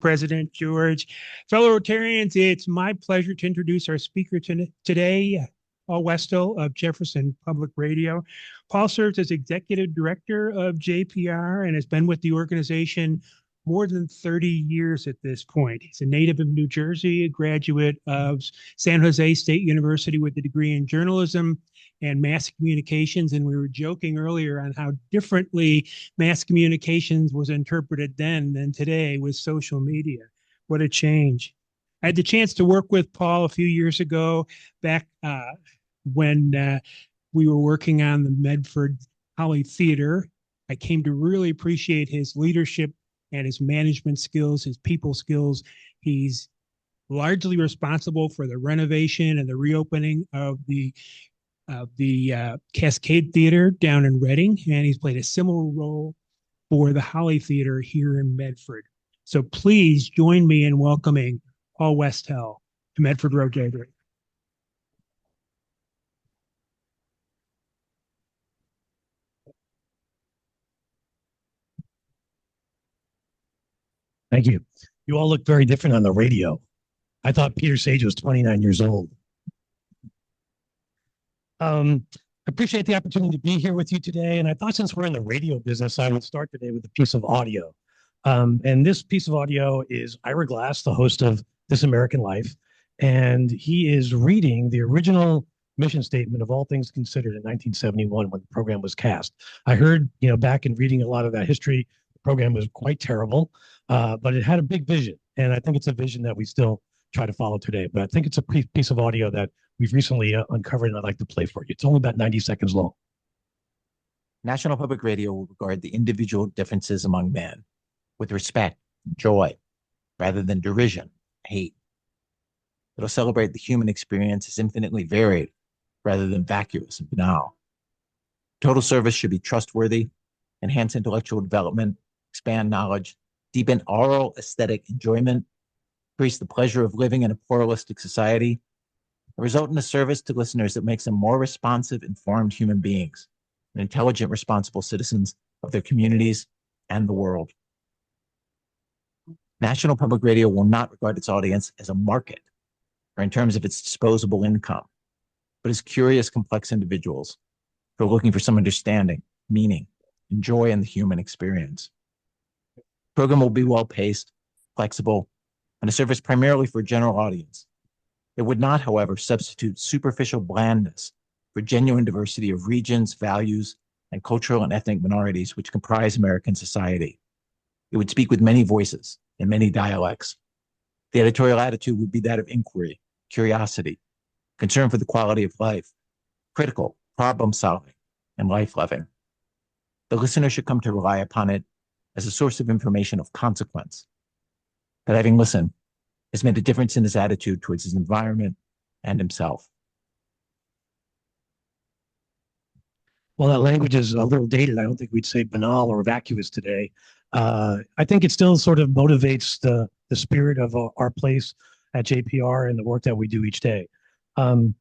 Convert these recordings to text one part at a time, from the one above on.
President George. Fellow Rotarians, it's my pleasure to introduce our speaker today, Paul Westhelle of Jefferson Public Radio. Paul serves as Executive Director of JPR and has been with the organization more than 30 years at this point. He's a native of New Jersey, a graduate of San Jose State University with a degree in journalism and mass communications. And we were joking earlier on how differently mass communications was interpreted then than today with social media. What a change. I had the chance to work with Paul a few years ago back when we were working on the Medford Holly Theater. I came to really appreciate his leadership and his management skills, his people skills. He's largely responsible for the renovation and the reopening of the Cascade Theater down in Reading, and he's played a similar role for the Holly Theater here in Medford. So please join me in welcoming Paul Westhelle to Medford Rotary. Thank you. You all look very different on the radio. I thought Peter Sage was 29 years old. Appreciate the opportunity to be here with you today. And I thought since we're in the radio business, I would start today with a piece of audio. And this piece of audio is Ira Glass, the host of This American Life. And he is reading the original mission statement of All Things Considered in 1971 when the program was cast. I heard, back in reading a lot of that history, the program was quite terrible, but it had a big vision. And I think it's a vision that we still try to follow today. But I think it's a piece of audio that we've recently uncovered, and I'd like to play for you. It's only about 90 seconds long. National Public Radio will regard the individual differences among men with respect, joy, rather than derision, hate. It'll celebrate the human experience as infinitely varied rather than vacuous and banal. Total service should be trustworthy, enhance intellectual development, expand knowledge, deepen oral aesthetic enjoyment, increase the pleasure of living in a pluralistic society, and result in a service to listeners that makes them more responsive, informed human beings and intelligent, responsible citizens of their communities and the world. National Public Radio will not regard its audience as a market or in terms of its disposable income, but as curious, complex individuals who are looking for some understanding, meaning, and joy in the human experience. The program will be well-paced, flexible, and a service primarily for a general audience. It would not, however, substitute superficial blandness for genuine diversity of regions, values, and cultural and ethnic minorities which comprise American society. It would speak with many voices in many dialects. The editorial attitude would be that of inquiry, curiosity, concern for the quality of life, critical, problem-solving, and life-loving. The listener should come to rely upon it as a source of information of consequence, that having listened has made a difference in his attitude towards his environment and himself. Well, that language is a little dated. I don't think we'd say banal or vacuous today. I think it still sort of motivates the spirit of our place at JPR and the work that we do each day. I've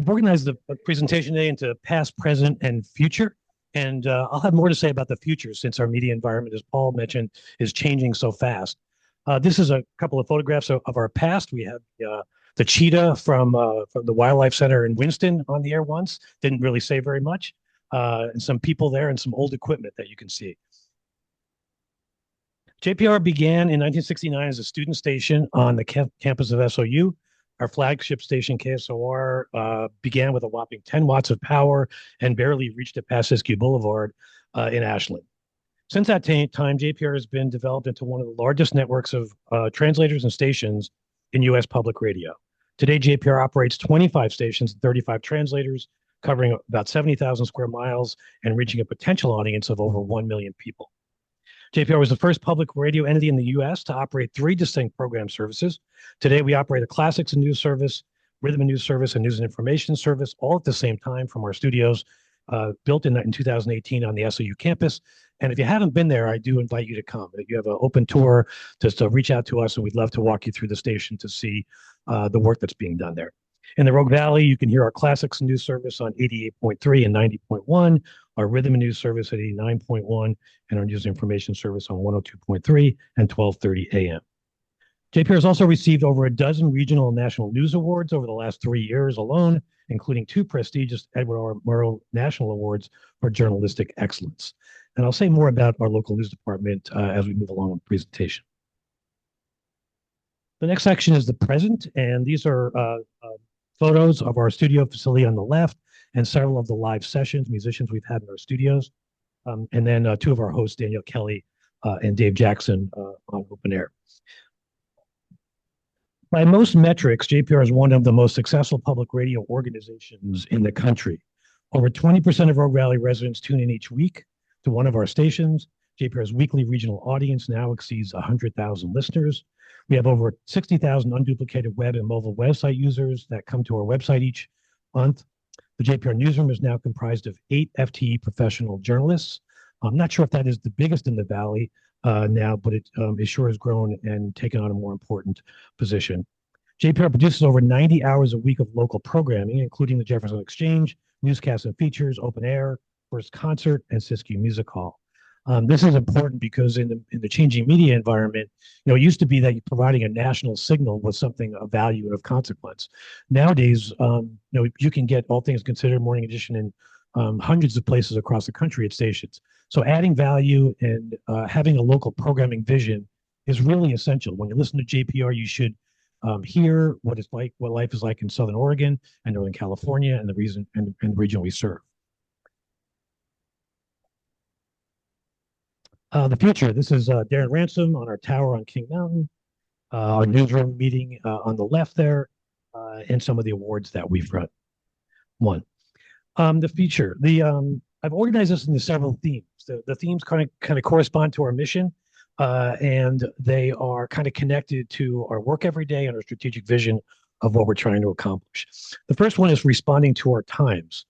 organized the presentation today into past, present, and future. And I'll have more to say about the future since our media environment, as Paul mentioned, is changing so fast. This is a couple of photographs of our past. We have the cheetah from the Wildlife Center in Winston on the air once. Didn't really say very much. And some people there and some old equipment that you can see. JPR began in 1969 as a student station on the campus of SOU. Our flagship station, KSOR, began with a whopping 10 watts of power and barely reached it past Siskiyou Boulevard in Ashland. Since that time, JPR has been developed into one of the largest networks of translators and stations in U.S. public radio. Today, JPR operates 25 stations and 35 translators, covering about 70,000 square miles and reaching a potential audience of over 1 million people. JPR was the first public radio entity in the U.S. to operate 3 distinct program services. Today, we operate a classics and news service, rhythm and news service, and news and information service, all at the same time from our studios, built in 2018 on the SOU campus. And if you haven't been there, I do invite you to come. If you have an open tour, just reach out to us, and we'd love to walk you through the station to see the work that's being done there. In the Rogue Valley, you can hear our classics news service on 88.3 and 90.1, our rhythm and news service at 89.1, and our news information service on 102.3 and 12:30 a.m. JPR has also received over a dozen regional and national news awards over the last 3 years alone, including 2 prestigious Edward R. Murrow National Awards for journalistic excellence. And I'll say more about our local news department as we move along with the presentation. The next section is the present, and these are photos of our studio facility on the left and several of the live sessions, musicians we've had in our studios, and then 2 of our hosts, Daniel Kelly and Dave Jackson on open air. By most metrics, JPR is one of the most successful public radio organizations in the country. Over 20% of Rogue Valley residents tune in each week to one of our stations. JPR's weekly regional audience now exceeds 100,000 listeners. We have over 60,000 unduplicated web and mobile website users that come to our website each month. The JPR newsroom is now comprised of 8 FTE professional journalists. I'm not sure if that is the biggest in the Valley now, but it sure has grown and taken on a more important position. JPR produces over 90 hours a week of local programming, including the Jefferson Exchange, newscasts and features, open air, First Concert, and Siskiyou Music Hall. This is important because in the changing media environment, it used to be that providing a national signal was something of value and of consequence. Nowadays, you can get All Things Considered Morning Edition in hundreds of places across the country at stations. So adding value and having a local programming vision is really essential. When you listen to JPR, you should hear what life is like in Southern Oregon and Northern California and the region we serve. The future. This is Darren Ransom on our tower on King Mountain, our newsroom meeting on the left there, and some of the awards that we've won. The future. I've organized this into several themes. The themes kind of correspond to our mission, and they are kind of connected to our work every day and our strategic vision of what we're trying to accomplish. The first one is responding to our times.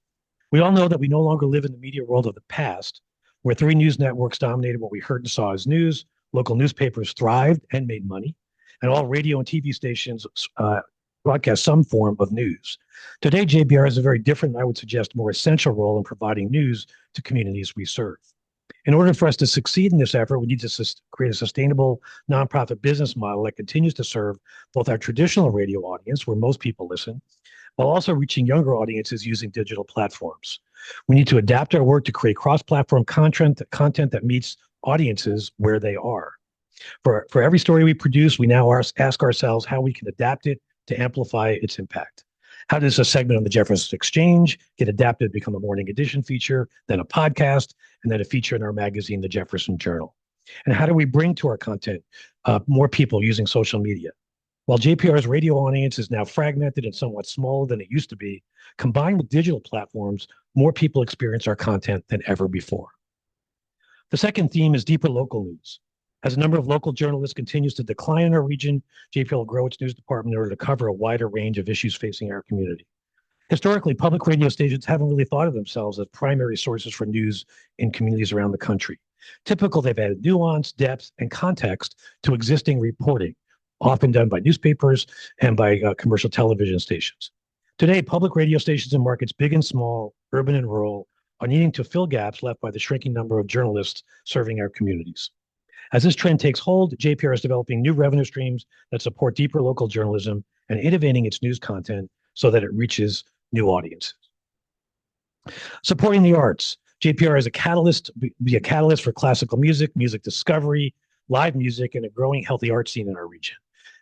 We all know that we no longer live in the media world of the past, where 3 news networks dominated what we heard and saw as news, local newspapers thrived and made money, and all radio and TV stations broadcast some form of news. Today, JPR has a very different, I would suggest, more essential role in providing news to communities we serve. In order for us to succeed in this effort, we need to create a sustainable nonprofit business model that continues to serve both our traditional radio audience, where most people listen, while also reaching younger audiences using digital platforms. We need to adapt our work to create cross-platform content that meets audiences where they are. For every story we produce, we now ask ourselves how we can adapt it to amplify its impact. How does a segment on the Jefferson Exchange get adapted to become a morning edition feature, then a podcast, and then a feature in our magazine, the Jefferson Journal? And how do we bring to our content more people using social media? While JPR's radio audience is now fragmented and somewhat smaller than it used to be, combined with digital platforms, more people experience our content than ever before. The second theme is deeper local news. As the number of local journalists continues to decline in our region, JPR will grow its news department in order to cover a wider range of issues facing our community. Historically, public radio stations haven't really thought of themselves as primary sources for news in communities around the country. Typically, they've added nuance, depth, and context to existing reporting, often done by newspapers and by commercial television stations. Today, public radio stations in markets big and small, urban and rural, are needing to fill gaps left by the shrinking number of journalists serving our communities. As this trend takes hold, JPR is developing new revenue streams that support deeper local journalism and innovating its news content so that it reaches new audiences. Supporting the arts. JPR is be a catalyst for classical music, music discovery, live music, and a growing healthy art scene in our region.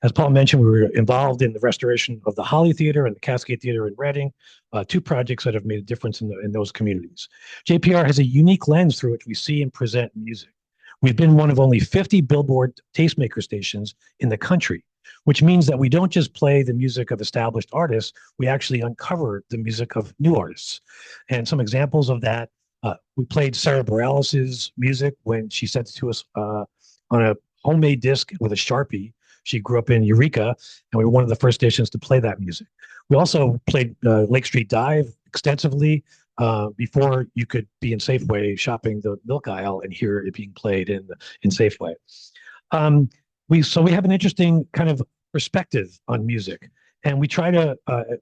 As Paul mentioned, we were involved in the restoration of the Holly Theater and the Cascade Theater in Reading, 2 projects that have made a difference in those communities. JPR has a unique lens through which we see and present music. We've been one of only 50 Billboard tastemaker stations in the country, which means that we don't just play the music of established artists, we actually uncover the music of new artists. And some examples of that, we played Sarah Bareilles' music when she sent it to us on a homemade disc with a Sharpie. She grew up in Eureka, and we were one of the first stations to play that music. We also played Lake Street Dive extensively before you could be in Safeway shopping the milk aisle and hear it being played in Safeway. We have an interesting kind of perspective on music. And we try to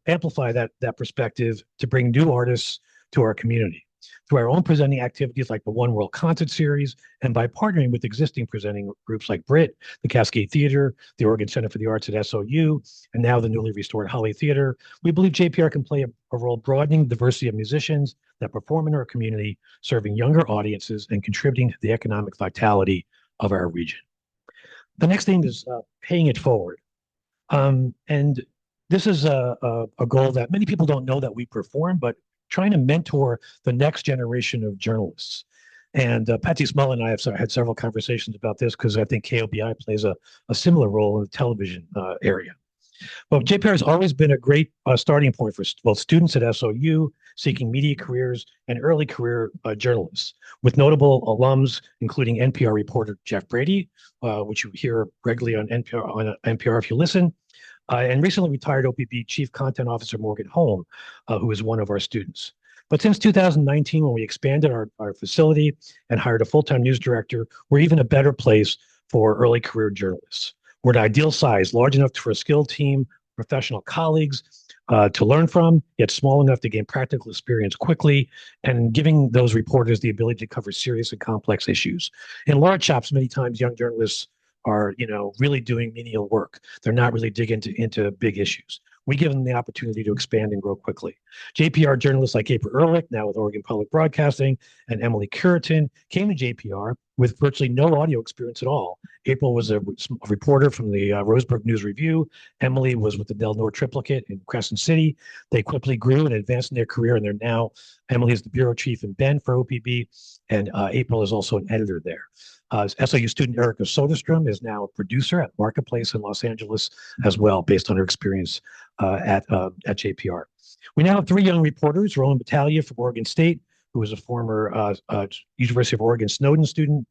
amplify that perspective to bring new artists to our community through our own presenting activities like the One World Concert Series, and by partnering with existing presenting groups like BRIT, the Cascade Theater, the Oregon Center for the Arts at SOU, and now the newly restored Holly Theater. We believe JPR can play a role broadening the diversity of musicians that perform in our community, serving younger audiences and contributing to the economic vitality of our region. The next thing is paying it forward. And this is a goal that many people don't know that we perform, but trying to mentor the next generation of journalists. And Patsy Smull and I have had several conversations about this because I think KOBI plays a similar role in the television area. But JPR has always been a great starting point for both students at SOU seeking media careers and early career journalists, with notable alums, including NPR reporter Jeff Brady, which you hear regularly on NPR if you listen, and recently retired OPB Chief Content Officer Morgan Holm, who is one of our students. But since 2019, when we expanded our facility and hired a full-time news director, we're even a better place for early career journalists. We're an ideal size, large enough for a skilled team, professional colleagues to learn from, yet small enough to gain practical experience quickly, and giving those reporters the ability to cover serious and complex issues. In large shops, many times young journalists are, really doing menial work. They're not really digging into big issues. We give them the opportunity to expand and grow quickly. JPR journalists like April Ehrlich, now with Oregon Public Broadcasting, and Emily Curitin came to JPR with virtually no audio experience at all. April was a reporter from the Roseburg News Review. Emily was with the Del Nor Triplicate in Crescent City. They quickly grew and advanced in their career, and they're now, Emily is the bureau chief in Bend for OPB, and April is also an editor there. SOU student Erica Soderstrom is now a producer at Marketplace in Los Angeles as well, based on her experience at JPR. We now have 3 young reporters: Roland Battaglia from Oregon State, who is a former University of Oregon Snowden student;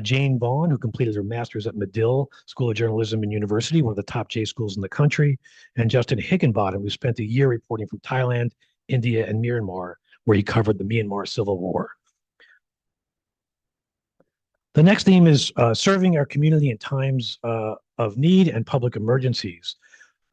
Jane Vaughn, who completed her master's at Medill School of Journalism and University, one of the top J schools in the country; and Justin Higginbottom, who spent a year reporting from Thailand, India, and Myanmar, where he covered the Myanmar Civil War. The next theme is serving our community in times of need and public emergencies.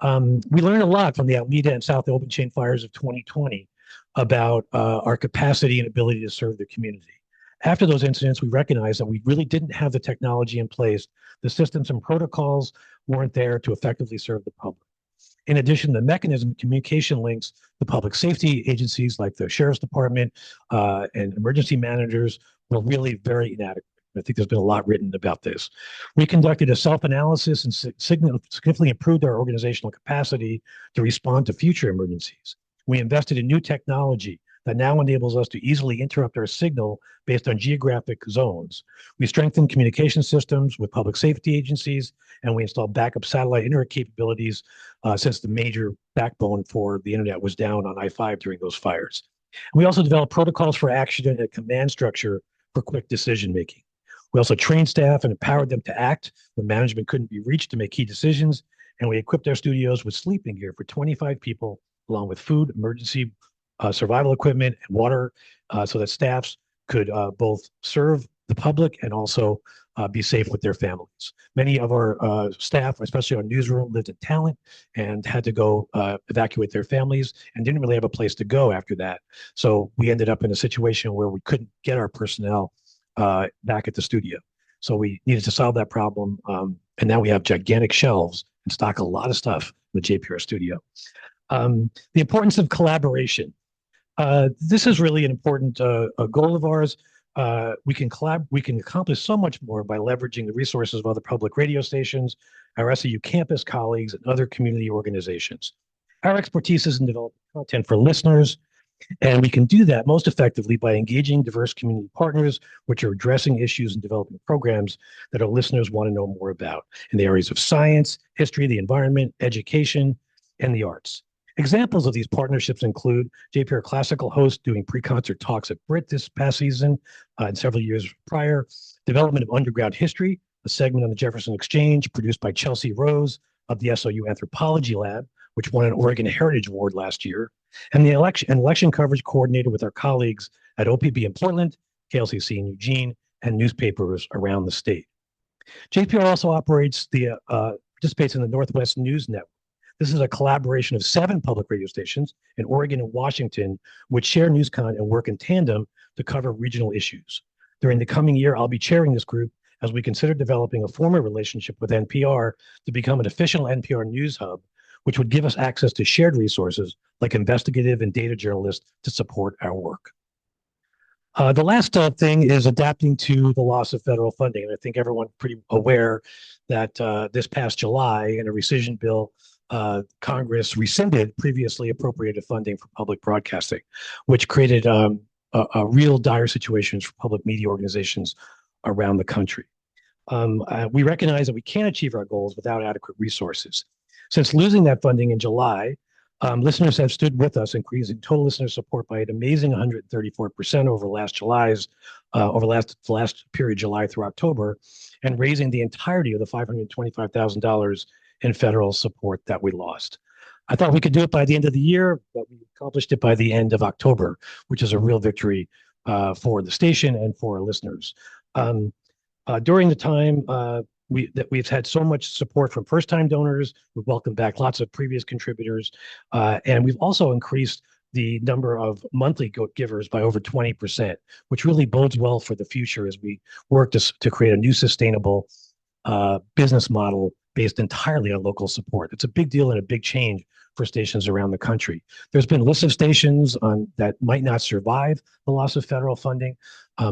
We learned a lot from the Alameda and South Open Chain fires of 2020 about our capacity and ability to serve the community. After those incidents, we recognized that we really didn't have the technology in place. The systems and protocols weren't there to effectively serve the public. In addition, the mechanism of communication links the public safety agencies like the Sheriff's Department and emergency managers were really very inadequate. I think there's been a lot written about this. We conducted a self-analysis and significantly improved our organizational capacity to respond to future emergencies. We invested in new technology that now enables us to easily interrupt our signal based on geographic zones. We strengthened communication systems with public safety agencies, and we installed backup satellite internet capabilities since the major backbone for the internet was down on I-5 during those fires. We also developed protocols for action and a command structure for quick decision-making. We also trained staff and empowered them to act when management couldn't be reached to make key decisions. And we equipped our studios with sleeping gear for 25 people, along with food, emergency survival equipment, and water, so that staffs could both serve the public and also be safe with their families. Many of our staff, especially our newsroom, lived in Talent and had to go evacuate their families and didn't really have a place to go after that. So we ended up in a situation where we couldn't get our personnel back at the studio. So we needed to solve that problem. And now we have gigantic shelves and stock a lot of stuff in the JPR studio. The importance of collaboration. This is really an important goal of ours. We can accomplish so much more by leveraging the resources of other public radio stations, our SAU campus colleagues, and other community organizations. Our expertise is in developing content for listeners, and we can do that most effectively by engaging diverse community partners, which are addressing issues and developing programs that our listeners want to know more about in the areas of science, history, the environment, education, and the arts. Examples of these partnerships include JPR Classical host doing pre-concert talks at BRIT this past season and several years prior, development of Underground History, a segment on the Jefferson Exchange produced by Chelsea Rose of the SOU Anthropology Lab, which won an Oregon Heritage Award last year, and the election coverage coordinated with our colleagues at OPB in Portland, KLCC in Eugene, and newspapers around the state. JPR also participates in the Northwest News Network. This is a collaboration of 7 public radio stations in Oregon and Washington, which share news content and work in tandem to cover regional issues. During the coming year, I'll be chairing this group as we consider developing a formal relationship with NPR to become an official NPR news hub, which would give us access to shared resources like investigative and data journalists to support our work. The last thing is adapting to the loss of federal funding. And I think everyone's pretty aware that this past July, in a rescission bill, Congress rescinded previously appropriated funding for public broadcasting, which created a real dire situations for public media organizations around the country. We recognize that we can't achieve our goals without adequate resources. Since losing that funding in July, listeners have stood with us, increasing total listener support by an amazing 134% over the last period, July through October, and raising the entirety of the $525,000 in federal support that we lost. I thought we could do it by the end of the year, but we accomplished it by the end of October, which is a real victory for the station and for our listeners. During the time we've had so much support from first-time donors, we've welcomed back lots of previous contributors, and we've also increased the number of monthly givers by over 20%, which really bodes well for the future as we work to create a new sustainable business model based entirely on local support. It's a big deal and a big change for stations around the country. There's been lists of stations that might not survive the loss of federal funding.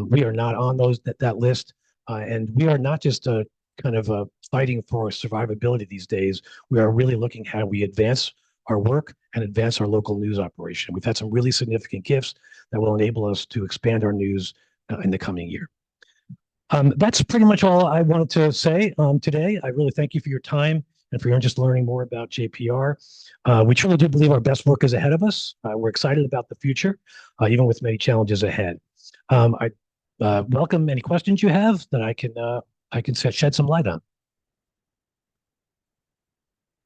We are not on that list, and we are not just fighting for survivability these days. We are really looking how we advance our work and advance our local news operation. We've had some really significant gifts that will enable us to expand our news in the coming year. That's pretty much all I wanted to say today. I really thank you for your time and for your interest in learning more about JPR. We truly do believe our best work is ahead of us. We're excited about the future, even with many challenges ahead. I welcome any questions you have that I can shed some light on.